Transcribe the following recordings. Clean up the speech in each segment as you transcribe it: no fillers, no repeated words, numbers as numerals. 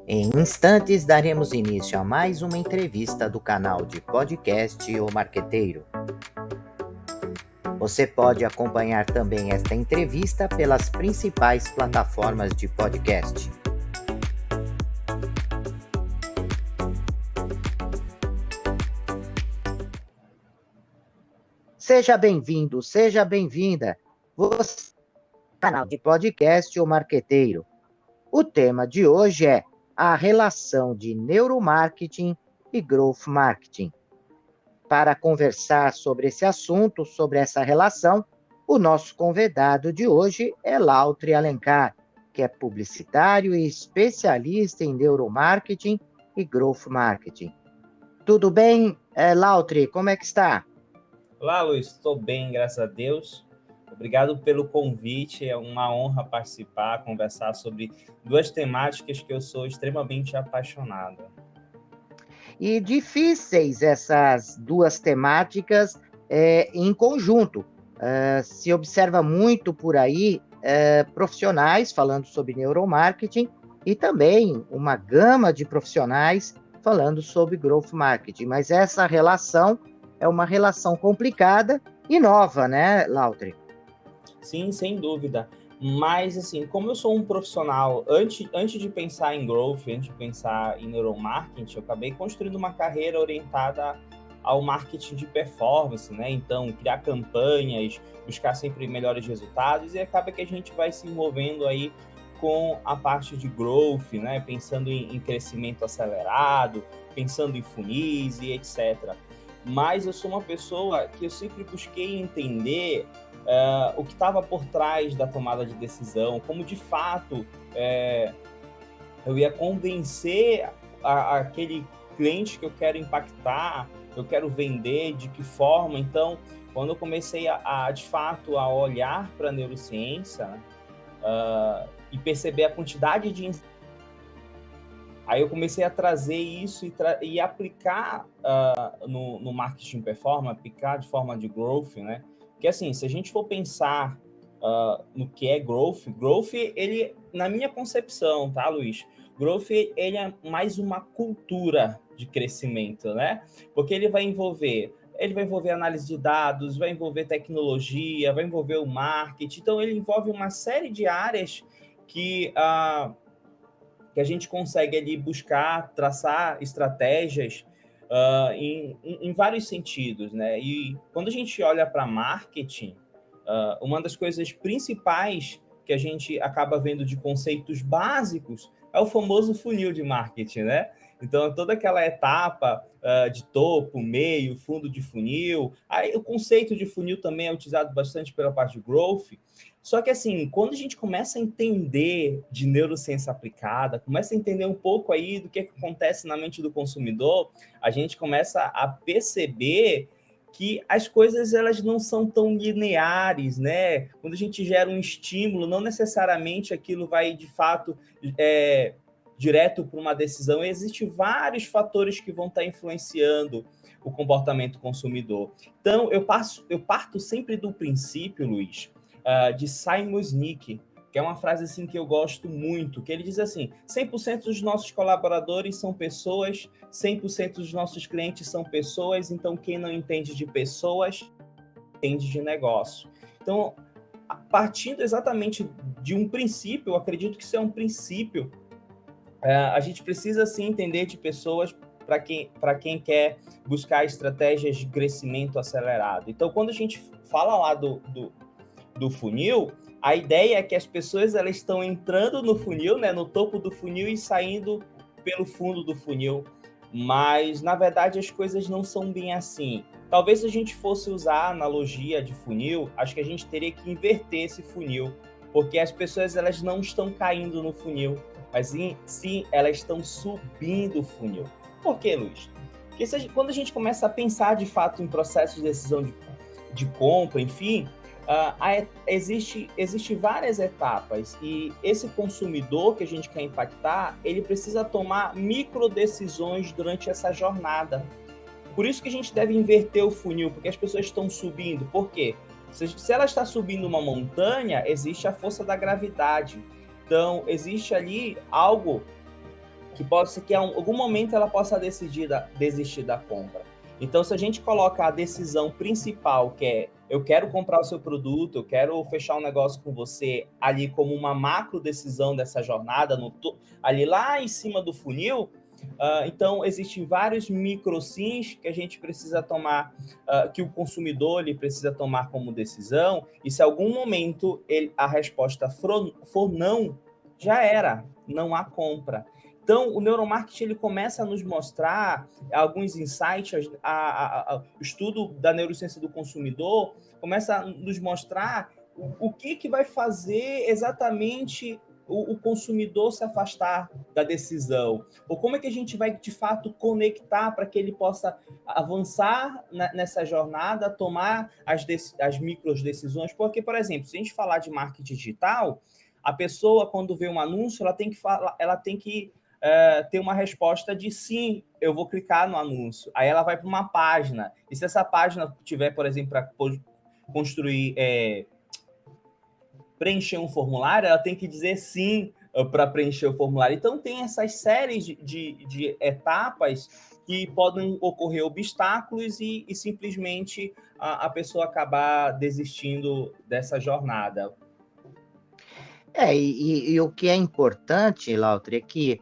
Em instantes, daremos início a mais uma entrevista do canal de podcast O Marqueteiro. Você pode acompanhar também esta entrevista pelas principais plataformas de podcast. Seja bem-vindo, seja bem-vinda. Você, canal de podcast O Marqueteiro. O tema de hoje é a relação de neuromarketing e growth marketing. Para conversar sobre esse assunto, sobre essa relação, o nosso convidado de hoje é Lautri Alencar, que é publicitário e especialista em neuromarketing e growth marketing. Tudo bem, Lautri? Como é que está? Olá, Luiz. Estou bem, graças a Deus. Obrigado pelo convite. É uma honra participar, conversar sobre duas temáticas que eu sou extremamente apaixonado. E difíceis essas duas temáticas em conjunto. Se observa muito por aí profissionais falando sobre neuromarketing e também uma gama de profissionais falando sobre growth marketing. Mas essa relação é uma relação complicada e nova, né, Lautri? Sim, sem dúvida. Mas, assim, como eu sou um profissional, antes de pensar em growth, antes de pensar em neuromarketing, eu acabei construindo uma carreira orientada ao marketing de performance, né? Então, criar campanhas, buscar sempre melhores resultados, e acaba que a gente vai se envolvendo aí com a parte de growth, né? Pensando em crescimento acelerado, pensando em funis e etc. Mas eu sou uma pessoa que eu sempre busquei entender o que estava por trás da tomada de decisão, como de fato eu ia convencer aquele cliente que eu quero impactar, eu quero vender, de que forma. Então, quando eu comecei de fato a olhar para a neurociência e perceber a quantidade de... Aí eu comecei a trazer isso e aplicar no marketing performance, aplicar de forma de growth, né? Porque, assim, se a gente for pensar no que é growth, ele, na minha concepção, tá, Luiz? Growth, ele é mais uma cultura de crescimento, né? Porque ele vai envolver análise de dados, vai envolver tecnologia, vai envolver o marketing. Então, ele envolve uma série de áreas que a gente consegue ali buscar, traçar estratégias em vários sentidos, né? E quando a gente olha para marketing, uma das coisas principais que a gente acaba vendo de conceitos básicos é o famoso funil de marketing, né? Então, toda aquela etapa de topo, meio, fundo de funil. Aí, o conceito de funil também é utilizado bastante pela parte de growth. Só que, assim, quando a gente começa a entender de neurociência aplicada, começa a entender um pouco aí do que acontece na mente do consumidor, a gente começa a perceber que as coisas elas não são tão lineares, né? Quando a gente gera um estímulo, não necessariamente aquilo vai, de fato, direto para uma decisão. Existem vários fatores que vão estar influenciando o comportamento consumidor. Então, eu parto sempre do princípio, Luiz, de Simon Sinek, que é uma frase assim que eu gosto muito, que ele diz assim: 100% dos nossos colaboradores são pessoas, 100% dos nossos clientes são pessoas, então quem não entende de pessoas, entende de negócio. Então, partindo exatamente de um princípio, eu acredito que isso é um princípio, a gente precisa sim entender de pessoas para quem quer buscar estratégias de crescimento acelerado. Então, quando a gente fala lá do funil, a ideia é que as pessoas elas estão entrando no funil, né, no topo do funil e saindo pelo fundo do funil. Mas, na verdade, as coisas não são bem assim. Talvez se a gente fosse usar a analogia de funil, acho que a gente teria que inverter esse funil, porque as pessoas elas não estão caindo no funil, mas sim elas estão subindo o funil. Por quê, Luiz? Porque quando a gente começa a pensar de fato em processos de decisão de compra, enfim, existe várias etapas e esse consumidor que a gente quer impactar, ele precisa tomar micro decisões durante essa jornada. Por isso que a gente deve inverter o funil, porque as pessoas estão subindo. Por quê? Se ela está subindo uma montanha, existe a força da gravidade. Então, existe ali algo que pode ser que em algum momento ela possa desistir da compra. Então, se a gente coloca a decisão principal, que é eu quero comprar o seu produto, eu quero fechar um negócio com você, ali como uma macro decisão dessa jornada, ali lá em cima do funil, então existem vários micro sims que a gente precisa tomar, que o consumidor ele precisa tomar como decisão, e se em algum momento a resposta for não, já era, não há compra. Então, o neuromarketing ele começa a nos mostrar alguns insights, o estudo da neurociência do consumidor começa a nos mostrar o que vai fazer exatamente o consumidor se afastar da decisão, ou como é que a gente vai, de fato, conectar para que ele possa avançar nessa jornada, tomar as micro decisões, porque, por exemplo, se a gente falar de marketing digital, a pessoa, quando vê um anúncio, ela tem que ter uma resposta de sim, eu vou clicar no anúncio. Aí ela vai para uma página. E se essa página tiver, por exemplo, para construir, preencher um formulário, ela tem que dizer sim para preencher o formulário. Então, tem essas séries de etapas que podem ocorrer obstáculos e simplesmente a pessoa acabar desistindo dessa jornada. E o que é importante, Lautri, é que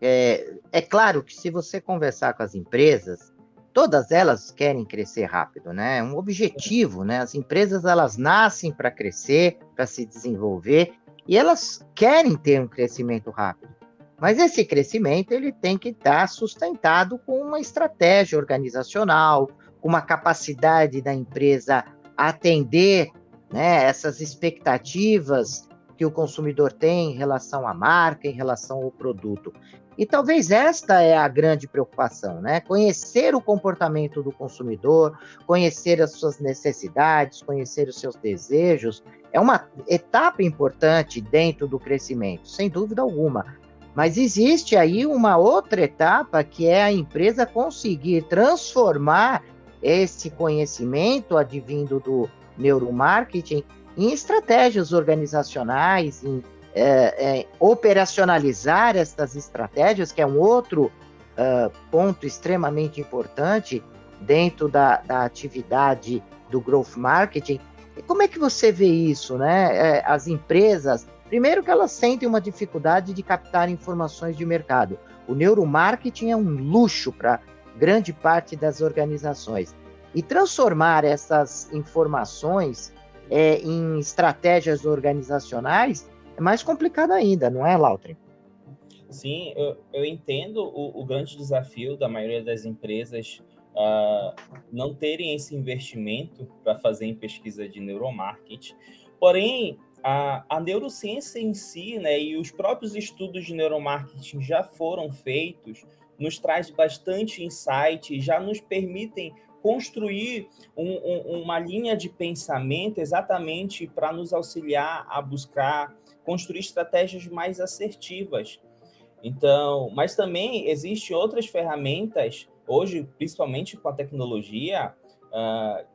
é claro que se você conversar com as empresas, todas elas querem crescer rápido, né? É um objetivo, né? As empresas, elas nascem para crescer, para se desenvolver, e elas querem ter um crescimento rápido. Mas esse crescimento, ele tem que estar sustentado com uma estratégia organizacional, com uma capacidade da empresa atender, né, essas expectativas que o consumidor tem em relação à marca, em relação ao produto. E talvez esta é a grande preocupação, né? Conhecer o comportamento do consumidor, conhecer as suas necessidades, conhecer os seus desejos, é uma etapa importante dentro do crescimento, sem dúvida alguma. Mas existe aí uma outra etapa, que é a empresa conseguir transformar esse conhecimento advindo do neuromarketing em estratégias organizacionais, em operacionalizar essas estratégias, que é um outro ponto extremamente importante dentro da atividade do growth marketing. E como é que você vê isso, né? As empresas, primeiro que elas sentem uma dificuldade de captar informações de mercado. O neuromarketing é um luxo para grande parte das organizações. E transformar essas informações em estratégias organizacionais é mais complicado ainda, não é, Lautri? Sim, eu entendo o grande desafio da maioria das empresas não terem esse investimento para fazer em pesquisa de neuromarketing. Porém, a neurociência em si, né, e os próprios estudos de neuromarketing já foram feitos, nos traz bastante insight, já nos permitem construir uma linha de pensamento exatamente para nos auxiliar a buscar construir estratégias mais assertivas. Então, mas também existem outras ferramentas, hoje, principalmente com a tecnologia,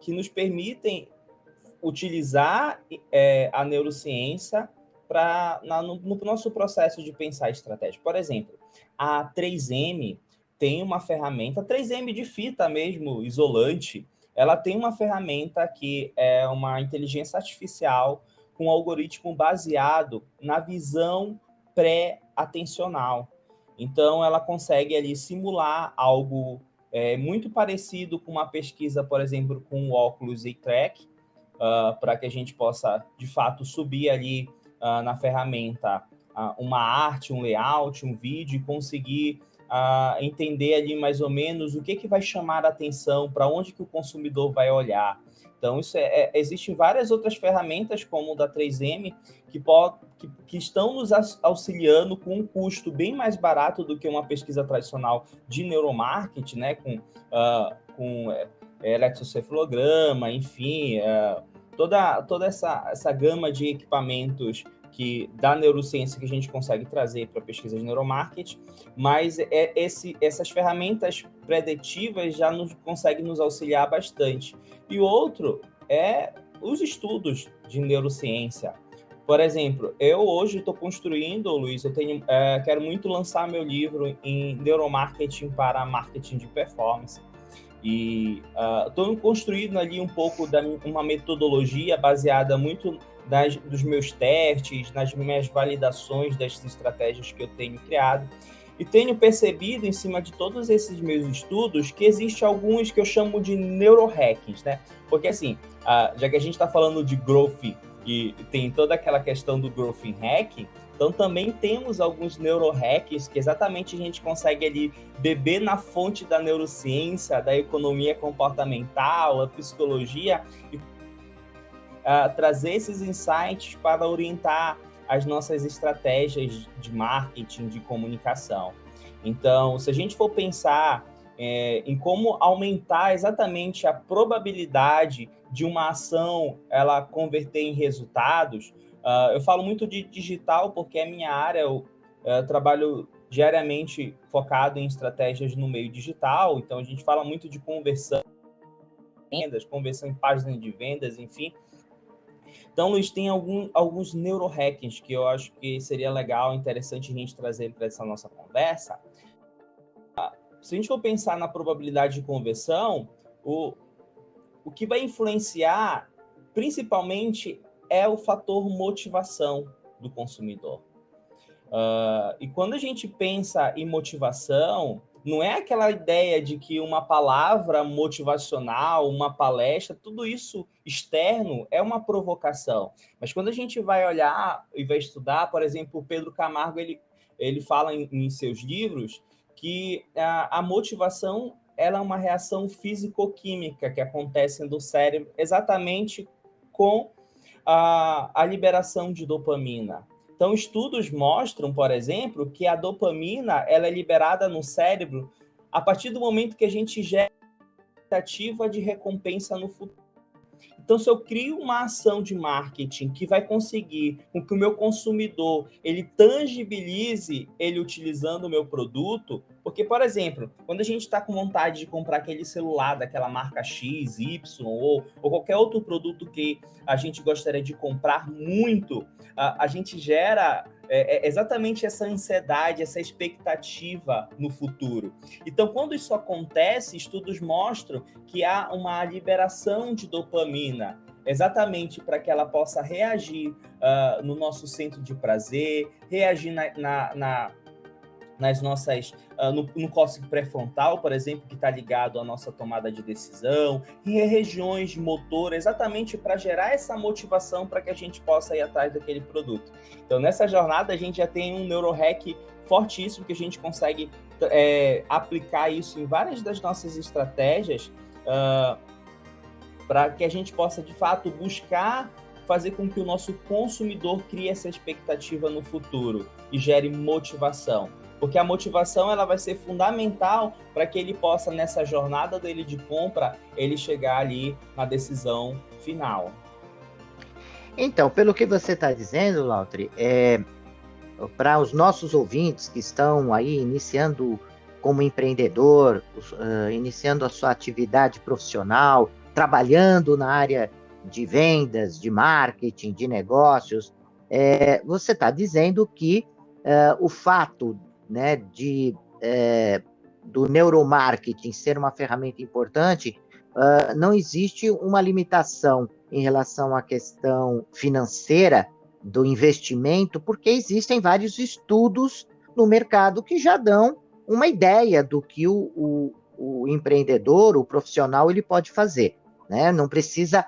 que nos permitem utilizar a neurociência no nosso processo de pensar estratégia. Por exemplo, a 3M tem uma ferramenta, 3M de fita mesmo, isolante, ela tem uma ferramenta que é uma inteligência artificial com um algoritmo baseado na visão pré-atencional. Então, ela consegue ali simular algo muito parecido com uma pesquisa, por exemplo, com o óculos e-track, para que a gente possa, de fato, subir ali na ferramenta uma arte, um layout, um vídeo e conseguir entender ali mais ou menos o que vai chamar a atenção, para onde que o consumidor vai olhar. Então, existem várias outras ferramentas, como o da 3M, que estão nos auxiliando com um custo bem mais barato do que uma pesquisa tradicional de neuromarketing, né, com eletrocefalograma, enfim, toda essa gama de equipamentos da neurociência que a gente consegue trazer para a pesquisa de neuromarketing, mas essas ferramentas preditivas já conseguem nos auxiliar bastante. E o outro é os estudos de neurociência. Por exemplo, eu hoje estou construindo, Luiz, quero muito lançar meu livro em neuromarketing para marketing de performance. E estou construindo ali um pouco uma metodologia baseada muito dos meus testes, nas minhas validações das estratégias que eu tenho criado. E tenho percebido, em cima de todos esses meus estudos, que existe alguns que eu chamo de neurohackings, né? Porque, assim, já que a gente está falando de growth e tem toda aquela questão do growth hacking, então também temos alguns neurohacks que exatamente a gente consegue ali beber na fonte da neurociência, da economia comportamental, a psicologia, e trazer esses insights para orientar as nossas estratégias de marketing, de comunicação. Então, se a gente for pensar em como aumentar exatamente a probabilidade de uma ação ela converter em resultados, eu falo muito de digital porque é minha área, eu trabalho diariamente focado em estratégias no meio digital, então a gente fala muito de conversão em vendas, conversão em páginas de vendas, enfim. Então, Luiz, tem alguns neurohackings que eu acho que seria legal, interessante a gente trazer para essa nossa conversa. Se a gente for pensar na probabilidade de conversão, o que vai influenciar, principalmente, é o fator motivação do consumidor. E quando a gente pensa em motivação, não é aquela ideia de que uma palavra motivacional, uma palestra, tudo isso externo é uma provocação. Mas quando a gente vai olhar e vai estudar, por exemplo, o Pedro Camargo, ele fala em seus livros que a motivação ela é uma reação físico-química que acontece no cérebro exatamente com a liberação de dopamina. Então, estudos mostram, por exemplo, que a dopamina ela é liberada no cérebro a partir do momento que a gente gera expectativa de recompensa no futuro. Então, se eu crio uma ação de marketing que vai conseguir com que o meu consumidor ele tangibilize ele utilizando o meu produto, porque, por exemplo, quando a gente está com vontade de comprar aquele celular daquela marca X, Y ou qualquer outro produto que a gente gostaria de comprar muito, a gente gera exatamente essa ansiedade, essa expectativa no futuro. Então, quando isso acontece, estudos mostram que há uma liberação de dopamina, exatamente para que ela possa reagir no nosso centro de prazer, reagir nas nossas no córtex pré-frontal, por exemplo, que está ligado à nossa tomada de decisão, em regiões de motor, exatamente para gerar essa motivação para que a gente possa ir atrás daquele produto. Então, nessa jornada, a gente já tem um neurohack fortíssimo que a gente consegue aplicar isso em várias das nossas estratégias para que a gente possa, de fato, buscar fazer com que o nosso consumidor crie essa expectativa no futuro e gere motivação. Porque a motivação ela vai ser fundamental para que ele possa, nessa jornada dele de compra, ele chegar ali na decisão final. Então, pelo que você está dizendo, Lautri, para os nossos ouvintes que estão aí iniciando como empreendedor, iniciando a sua atividade profissional, trabalhando na área de vendas, de marketing, de negócios, você está dizendo que o fato, né, do neuromarketing ser uma ferramenta importante, não existe uma limitação em relação à questão financeira do investimento, porque existem vários estudos no mercado que já dão uma ideia do que o empreendedor, o profissional, ele pode fazer, né? Não precisa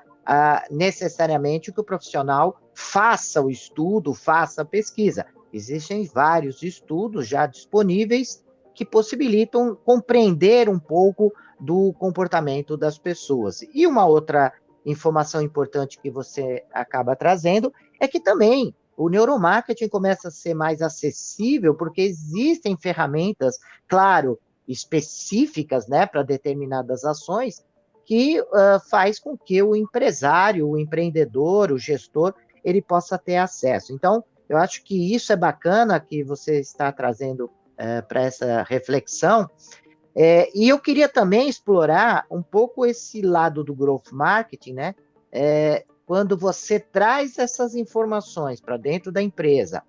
necessariamente que o profissional faça o estudo, faça a pesquisa. Existem vários estudos já disponíveis que possibilitam compreender um pouco do comportamento das pessoas. E uma outra informação importante que você acaba trazendo é que também o neuromarketing começa a ser mais acessível, porque existem ferramentas, claro, específicas, né, para determinadas ações, que faz com que o empresário, o empreendedor, o gestor, ele possa ter acesso. Então, eu acho que isso é bacana que você está trazendo para essa reflexão. E eu queria também explorar um pouco esse lado do growth marketing, né? quando você traz essas informações para dentro da empresa,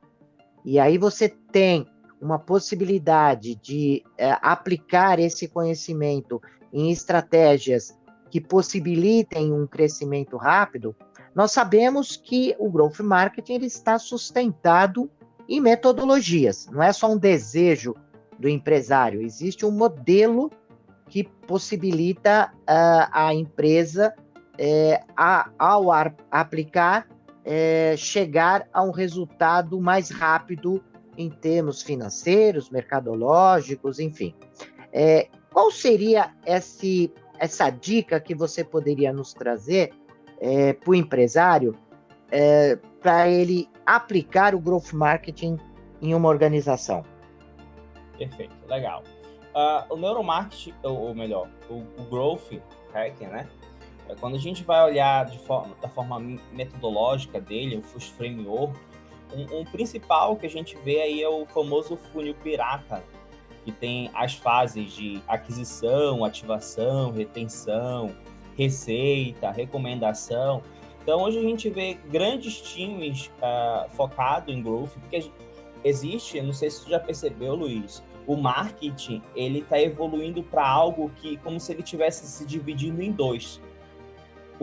e aí você tem uma possibilidade de aplicar esse conhecimento em estratégias que possibilitem um crescimento rápido, nós sabemos que o Growth Marketing ele está sustentado em metodologias, não é só um desejo do empresário, existe um modelo que possibilita a empresa, ao aplicar, chegar a um resultado mais rápido em termos financeiros, mercadológicos, enfim. Qual seria essa dica que você poderia nos trazer para o empresário para ele aplicar o Growth Marketing em uma organização? Perfeito, legal. O neuromarketing, ou melhor, o Growth Hacking, né? Quando a gente vai olhar da forma metodológica dele, os framework, um principal que a gente vê aí é o famoso funil pirata, que tem as fases de aquisição, ativação, retenção, receita, recomendação. Então, hoje a gente vê grandes times focados em growth, porque existe, não sei se você já percebeu, Luiz, o marketing ele está evoluindo para algo que, como se ele tivesse se dividindo em dois.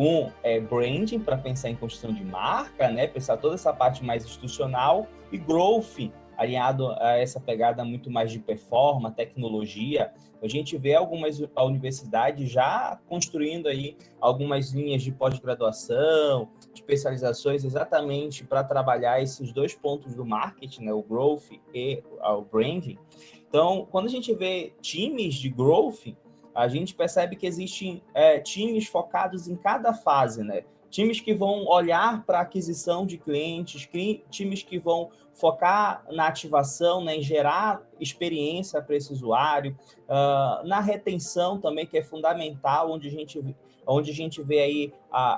Um é branding, para pensar em construção de marca, né? Pensar toda essa parte mais institucional, e growth, alinhado a essa pegada muito mais de performance, tecnologia. A gente vê algumas universidades já construindo aí algumas linhas de pós-graduação, especializações exatamente para trabalhar esses dois pontos do marketing, né? O growth e o branding. Então, quando a gente vê times de growth, a gente percebe que existem times focados em cada fase, né? Times que vão olhar para a aquisição de clientes, times que vão focar na ativação, né, em gerar experiência para esse usuário, na retenção também, que é fundamental, onde a gente vê aí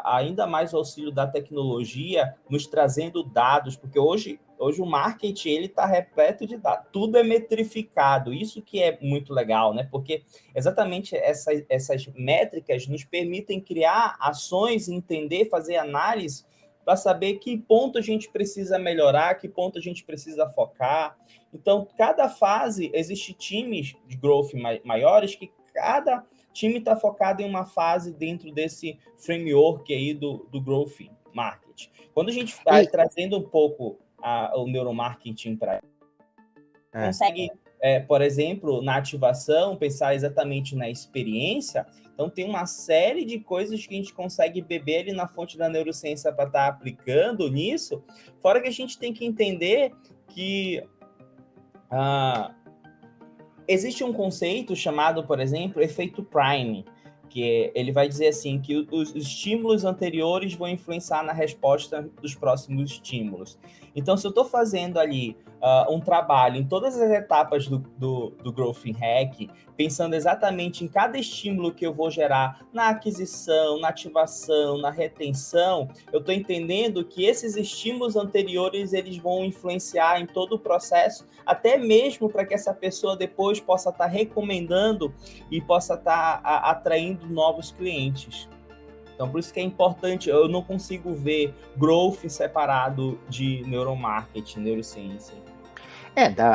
ainda mais o auxílio da tecnologia nos trazendo dados, porque hoje o marketing ele está repleto de dados, tudo é metrificado, isso que é muito legal, né? Porque exatamente essas métricas nos permitem criar ações, entender, fazer análise para saber que ponto a gente precisa melhorar, que ponto a gente precisa focar. Então, cada fase, existe times de growth maiores que cada time está focado em uma fase dentro desse framework aí do growth marketing. Quando a gente está trazendo um pouco o neuromarketing para consegue, por exemplo, na ativação, pensar exatamente na experiência. Então, tem uma série de coisas que a gente consegue beber ali na fonte da neurociência para estar aplicando nisso, fora que a gente tem que entender que existe um conceito chamado, por exemplo, efeito Prime, que ele vai dizer assim, que os estímulos anteriores vão influenciar na resposta dos próximos estímulos. Então, se eu estou fazendo ali um trabalho em todas as etapas do Growth Hack, pensando exatamente em cada estímulo que eu vou gerar na aquisição, na ativação, na retenção, eu estou entendendo que esses estímulos anteriores eles vão influenciar em todo o processo, até mesmo para que essa pessoa depois possa estar recomendando e possa estar atraindo novos clientes. Então, por isso que é importante, eu não consigo ver growth separado de neuromarketing, neurociência.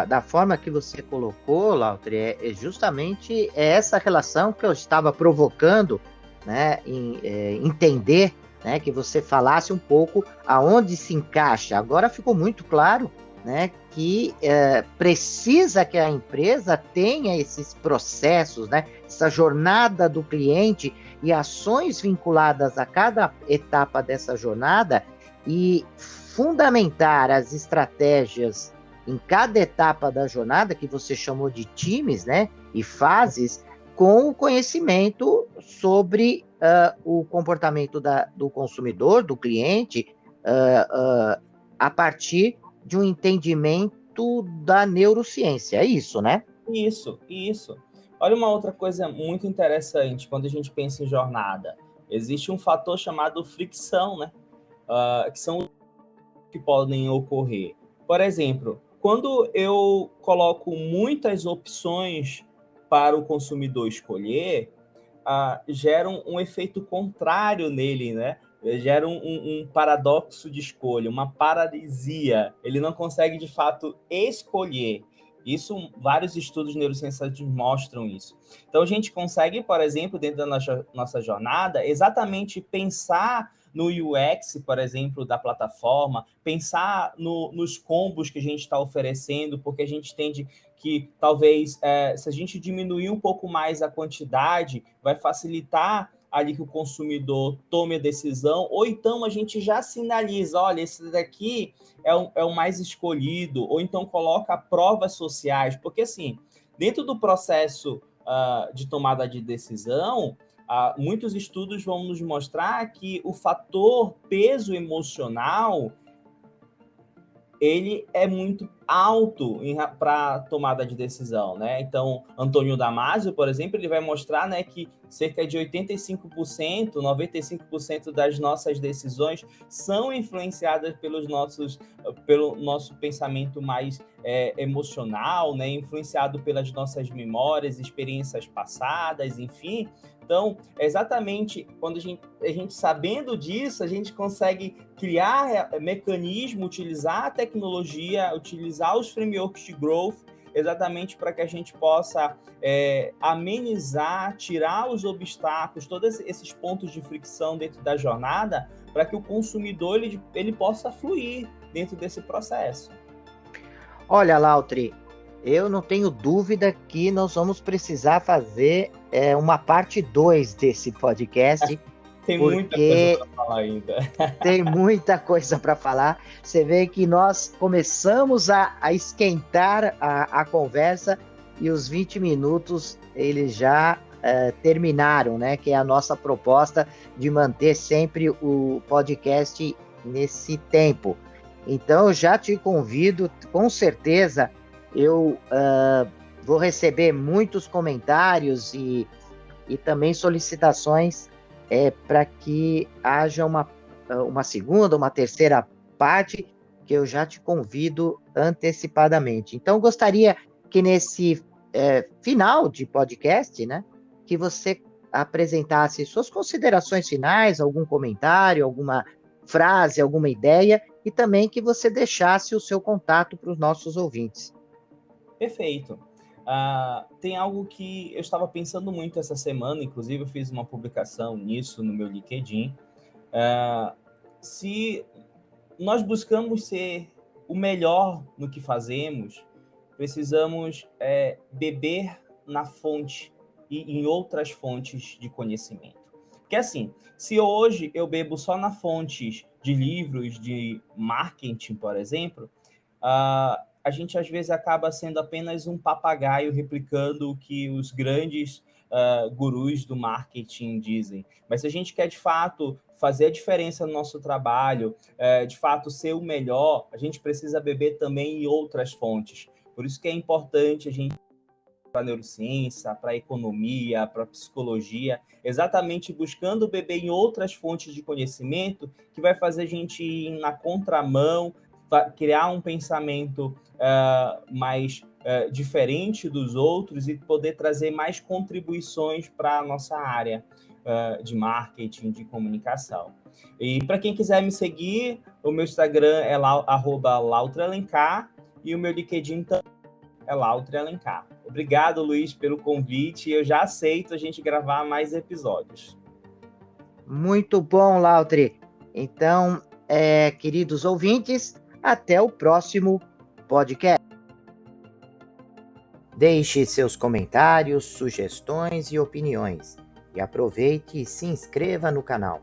Da forma que você colocou, Lautri, é justamente essa relação que eu estava provocando, né, em entender, né, que você falasse um pouco aonde se encaixa. Agora ficou muito claro, né, que precisa que a empresa tenha esses processos, né, essa jornada do cliente e ações vinculadas a cada etapa dessa jornada e fundamentar as estratégias em cada etapa da jornada, que você chamou de times, né, e fases, com o conhecimento sobre o comportamento do consumidor, do cliente, a partir de um entendimento da neurociência. É isso, né? Isso. Olha uma outra coisa muito interessante quando a gente pensa em jornada. Existe um fator chamado fricção, né? Que são que podem ocorrer. Por exemplo, quando eu coloco muitas opções para o consumidor escolher, gera um efeito contrário nele, né? gera um paradoxo de escolha, uma paralisia. Ele não consegue, de fato, escolher. Isso, vários estudos de neurociência mostram isso. Então, a gente consegue, por exemplo, dentro da nossa jornada, exatamente pensar no UX, por exemplo, da plataforma, pensar nos combos que a gente está oferecendo, porque a gente entende que talvez, se a gente diminuir um pouco mais a quantidade, vai facilitar ali que o consumidor tome a decisão, ou então a gente já sinaliza, olha, esse daqui é o mais escolhido, ou então coloca provas sociais, porque assim, dentro do processo de tomada de decisão, muitos estudos vão nos mostrar que o fator peso emocional ele é muito alto para tomada de decisão, né? Então, Antônio Damasio, por exemplo, ele vai mostrar, né, que cerca de 85%, 95% das nossas decisões são influenciadas pelo nosso pensamento mais emocional, né? Influenciado pelas nossas memórias, experiências passadas, enfim. Então, exatamente quando a gente sabendo disso, a gente consegue criar mecanismo, utilizar a tecnologia, utilizar os frameworks de growth, exatamente para que a gente possa amenizar, tirar os obstáculos, todos esses pontos de fricção dentro da jornada, para que o consumidor ele possa fluir dentro desse processo. Olha, Lautri, eu não tenho dúvida que nós vamos precisar fazer uma parte 2 desse podcast. Tem muita coisa para falar ainda. Tem muita coisa para falar. Você vê que nós começamos a esquentar a conversa e os 20 minutos eles já terminaram, né? Que é a nossa proposta de manter sempre o podcast nesse tempo. Então, eu já te convido, com certeza, eu vou receber muitos comentários e também solicitações para que haja uma segunda, uma terceira parte, que eu já te convido antecipadamente. Então, gostaria que nesse final de podcast, né, que você apresentasse suas considerações finais, algum comentário, alguma frase, alguma ideia, e também que você deixasse o seu contato para os nossos ouvintes. Perfeito. Tem algo que eu estava pensando muito essa semana, inclusive eu fiz uma publicação nisso no meu LinkedIn. Se nós buscamos ser o melhor no que fazemos, precisamos beber na fonte e em outras fontes de conhecimento. Porque assim, se hoje eu bebo só na fontes de livros de marketing, por exemplo, a gente às vezes acaba sendo apenas um papagaio replicando o que os grandes gurus do marketing dizem. Mas se a gente quer, de fato, fazer a diferença no nosso trabalho, de fato, ser o melhor, a gente precisa beber também em outras fontes. Por isso que é importante a gente para a neurociência, para a economia, para a psicologia, exatamente buscando beber em outras fontes de conhecimento que vai fazer a gente ir na contramão, criar um pensamento mais diferente dos outros e poder trazer mais contribuições para a nossa área de marketing, de comunicação. E para quem quiser me seguir, o meu Instagram é @lautrealencar e o meu LinkedIn também é Lautri Alencar. Obrigado, Luiz, pelo convite. Eu já aceito a gente gravar mais episódios. Muito bom, Lautri. Então, queridos ouvintes, até o próximo podcast. Deixe seus comentários, sugestões e opiniões. E aproveite e se inscreva no canal.